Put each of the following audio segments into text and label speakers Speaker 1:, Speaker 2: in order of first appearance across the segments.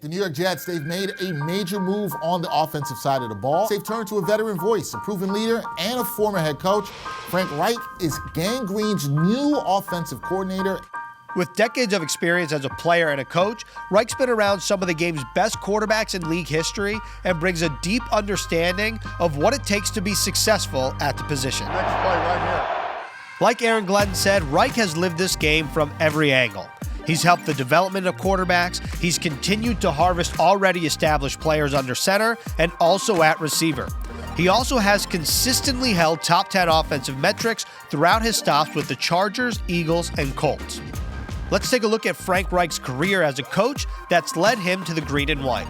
Speaker 1: The New York Jets, they've made a major move on the offensive side of the ball. They've turned to a veteran voice, a proven leader, and a former head coach. Frank Reich is Gang Green's new offensive coordinator.
Speaker 2: With decades of experience as a player and a coach, Reich's been around some of the game's best quarterbacks in league history and brings a deep understanding of what it takes to be successful at the position.
Speaker 3: Next play right here.
Speaker 2: Like Aaron Glenn said, Reich has lived this game from every angle. He's helped the development of quarterbacks, he's continued to harvest already established players under center, and also at receiver. He also has consistently held top 10 offensive metrics throughout his stops with the Chargers, Eagles, and Colts. Let's take a look at Frank Reich's career as a coach that's led him to the green and white.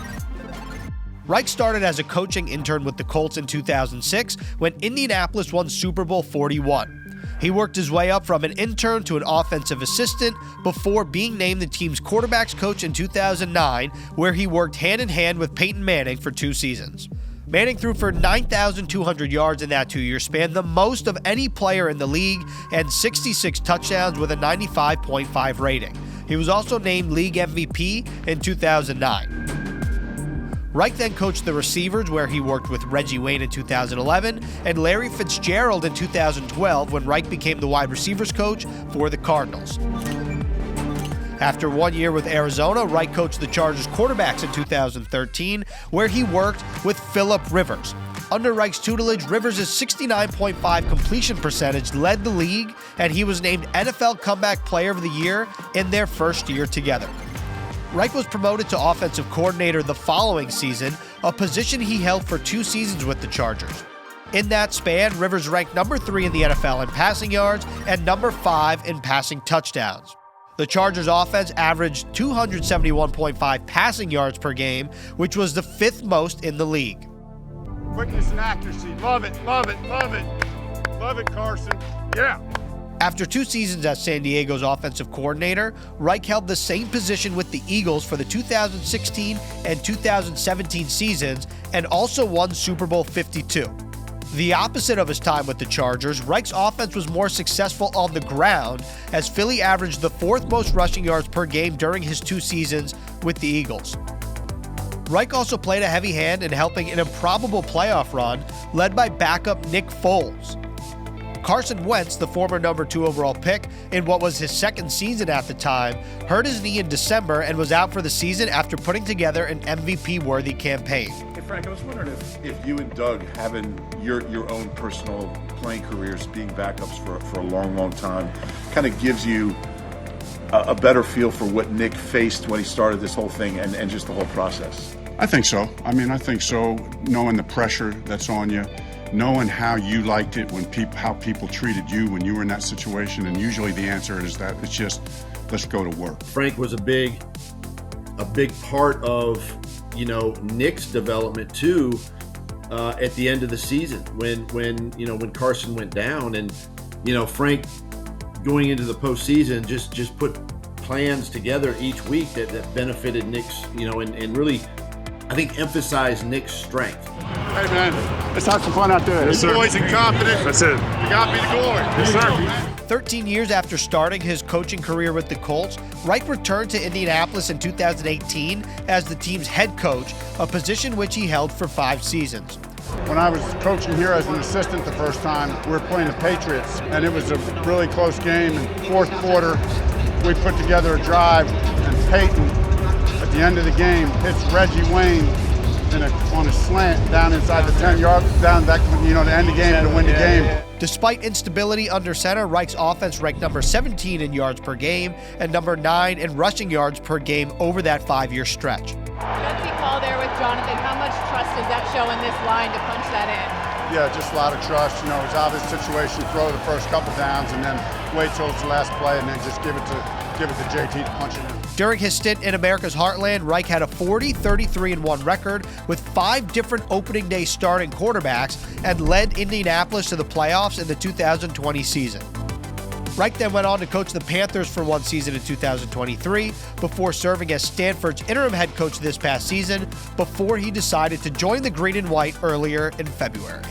Speaker 2: Reich started as a coaching intern with the Colts in 2006 when Indianapolis won Super Bowl 41. He worked his way up from an intern to an offensive assistant before being named the team's quarterbacks coach in 2009, where he worked hand-in-hand with Peyton Manning for 2 seasons. Manning threw for 9,200 yards in that 2-year span, the most of any player in the league, and 66 touchdowns with a 95.5 rating. He was also named league MVP in 2009. Reich then coached the receivers, where he worked with Reggie Wayne in 2011 and Larry Fitzgerald in 2012 when Reich became the wide receivers coach for the Cardinals. After 1 year with Arizona, Reich coached the Chargers quarterbacks in 2013, where he worked with Phillip Rivers. Under Reich's tutelage, Rivers' 69.5 completion percentage led the league, and he was named NFL Comeback Player of the Year in their first year together. Reich was promoted to offensive coordinator the following season, a position he held for 2 seasons with the Chargers. In that span, Rivers ranked number 3 in the NFL in passing yards and number 5 in passing touchdowns. The Chargers offense averaged 271.5 passing yards per game, which was the 5th most in the league.
Speaker 3: Quickness and accuracy. Love it, love it, love it. Love it, Carson. Yeah.
Speaker 2: After 2 seasons as San Diego's offensive coordinator, Reich held the same position with the Eagles for the 2016 and 2017 seasons and also won Super Bowl 52. The opposite of his time with the Chargers, Reich's offense was more successful on the ground, as Philly averaged the 4th most rushing yards per game during his 2 seasons with the Eagles. Reich also played a heavy hand in helping an improbable playoff run led by backup Nick Foles. Carson Wentz, the former number 2 overall pick in what was his 2nd season at the time, hurt his knee in December and was out for the season after putting together an MVP-worthy campaign.
Speaker 4: Hey Frank, I was wondering if you and Doug, having your own personal playing careers, being backups for a long, long time, kind of gives you a better feel for what Nick faced when he started this whole thing and just the whole process.
Speaker 5: I think so. I think so, knowing the pressure that's on you, knowing how you liked it when how people treated you when you were in that situation, and usually the answer is that it's just, let's go to work.
Speaker 6: Frank was a big part of, Nick's development too, at the end of the season when Carson went down, and Frank going into the postseason just put plans together each week that benefited Nick's, and really, I think, emphasized Nick's strength.
Speaker 3: Hey man, let's have some fun out there.
Speaker 4: Yes, sir.
Speaker 3: Boys and confident.
Speaker 4: That's it.
Speaker 3: You got me to glory.
Speaker 4: Yes, sir.
Speaker 2: 13 years after starting his coaching career with the Colts, Reich returned to Indianapolis in 2018 as the team's head coach, a position which he held for 5 seasons.
Speaker 5: When I was coaching here as an assistant the first time, we were playing the Patriots, and it was a really close game. In 4th quarter, we put together a drive, and Peyton, at the end of the game, hits Reggie Wayne on a slant down inside the 10-yard, down back, to end the game to win the game.
Speaker 2: Despite instability under center, Reich's offense ranked number 17 in yards per game and number 9 in rushing yards per game over that 5-year stretch.
Speaker 7: Gutsy call there with Jonathan. How much trust does that show in this line to punch that in?
Speaker 5: Yeah, just a lot of trust. It's obvious situation, throw the first couple downs and then wait till it's the last play and then just give it to JT to punch it in.
Speaker 2: During his stint in America's Heartland, Reich had a 40-33-1 record with 5 different opening day starting quarterbacks and led Indianapolis to the playoffs in the 2020 season. Reich then went on to coach the Panthers for 1 season in 2023 before serving as Stanford's interim head coach this past season before he decided to join the Green and White earlier in February.